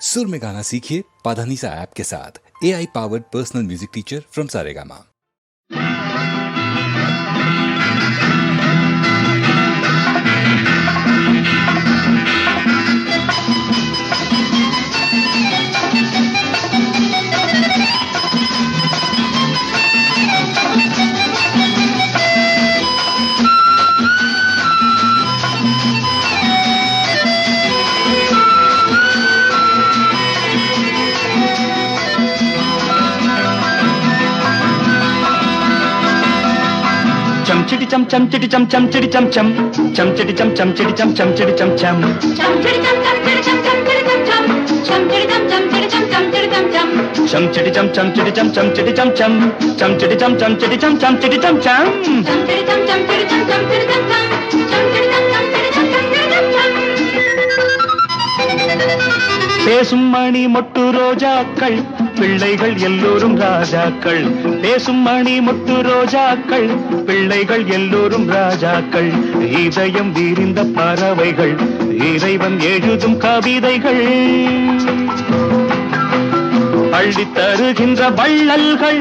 सुर में गाना सीखिए पाधानीसा ऐप के साथ। AI powered personal music teacher from Saregama. chum chitty chum chum chitty chum chum chitty chum chum chum chitty chum chum chitty chum chum chitty chum chum chum chitty chum chum chitty chum chum chitty chum chum chum chitty chum chum chitty chum chum chitty chum chum chum chitty chum chum chitty chum chum chitty chum chum chum chitty chum chum chitty chum chum chitty chum chum chum chitty chum chum chitty chum chum chitty chum chum chum chitty chum chum chitty chum chum chitty chum chum பேசும் மணி மொட்டு ரோஜாக்கள் பிள்ளைகள் எல்லோரும் ராஜாக்கள் பேசும் மணி மொட்டு ரோஜாக்கள் பிள்ளைகள் எல்லோரும் ராஜாக்கள் இதயம் விரிந்த பறவைகள் இறைவன் எழுதும் கவிதைகள் அள்ளி தருகின்ற வள்ளல்கள்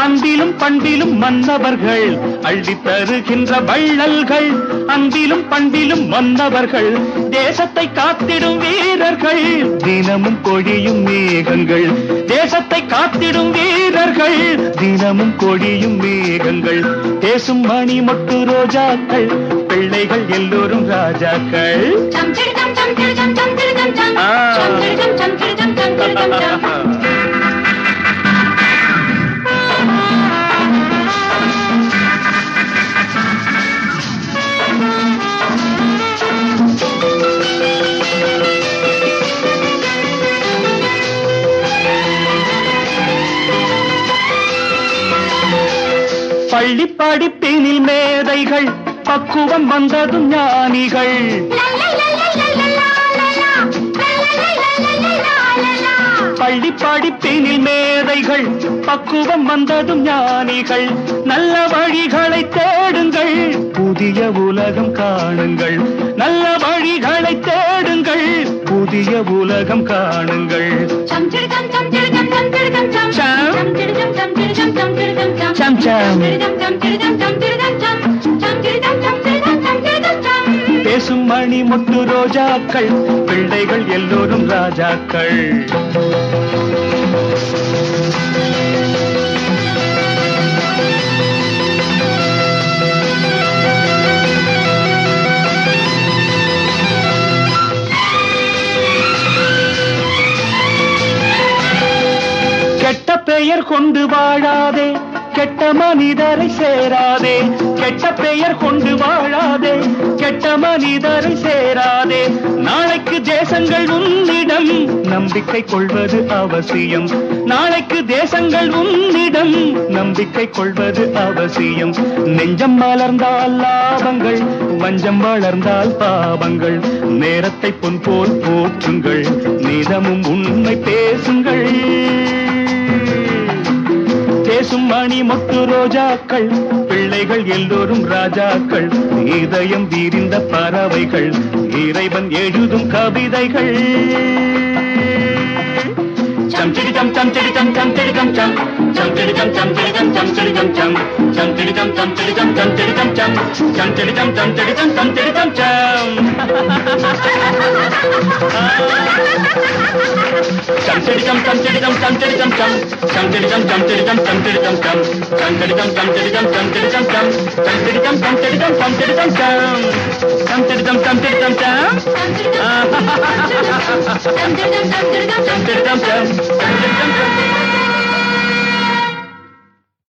அன்பிலும் பண்பிலும் மன்னவர்கள் அள்ளி தருகின்ற வள்ளல்கள் அன்பிலும் பண்பிலும் மன்னவர்கள் தேசத்தை காத்திடும் வீரர்கள் தினமும் பொழியும் மேகங்கள் தேசத்தை காத்திடும் வீரர்கள் தினமும் பொழியும் மேகங்கள் பேசும் மணி மொட்டு ரோஜாக்கள் பிள்ளைகள் எல்லோரும் ராஜாக்கள் chum chitty chum chum chitty chum chum chitty chum chum chum chitty chum chum chitty chum chum chitty chum chum பள்ளி படிப்பினில் மேதைகள் பக்குவம் வந்ததும் ஞானிகள் பள்ளி படிப்பினில் மேதைகள் பக்குவம் வந்ததும் ஞானிகள் நல்ல வழிகளை தேடுங்கள் புதிய உலகம் காணுங்கள் நல்ல வழிகளை தேடுங்கள் புதிய உலகம் காணுங்கள் chum chitty chum chum chitty chum chum chitty chum chum chum chitty chum chum chitty chum chum chitty chum chum chum chum chitty chum chum chitty chum chum chitty chum chum chum chitty chum chum chitty chum chum chitty chum chum பேசும் மணி மொட்டு ரோஜாக்கள் பிள்ளைகள் எல்லோரும் ராஜாக்கள் கெட்ட பெயர் கொண்டு வாழாதே கெட்ட மனிதரை சேராதே கெட்ட பெயர் கொண்டு வாழாதே கெட்ட மனிதரை சேராதே நாளைக்கு தேசங்கள் உன்னிடம் நம்பிக்கை கொள்வது அவசியம் நாளைக்கு தேசங்கள் உன்னிடம் நம்பிக்கை கொள்வது அவசியம் நெஞ்சம் மலர்ந்தால் லாபங்கள் வஞ்சம் வளர்ந்தால் பாவங்கள் நேரத்தை பொன் போல் போற்றுங்கள் நிதமும் உண்மை பேசுங்கள் பேசும் மணி மொட்டு ரோஜாக்கள் பிள்ளைகள் எல்லோரும் ராஜாக்கள் இதயம் விரிந்த பறவைகள் இறைவன் எழுதும் கவிதைகள் chum chitty chum chum chitty chum chum chitty chum chum chum chitty chum chum chitty chum chum chitty chum chum chum chitty chum chum chitty chum chum chitty chum chum chum chitty chum chum chitty chum chum chitty chum chum chum chitty chum chum chitty chum chum chitty chum chum chum chitty chum chum chitty chum chum chitty chum chum chum chitty chum chum chitty chum chum chitty chum chum chum chitty chum chum chitty chum chum chitty chum chum chum chitty chum chum chitty chum chum chum chitty chum chum chitty chum chum chum chitty chum chum chitty chum chum chum chitty chum chum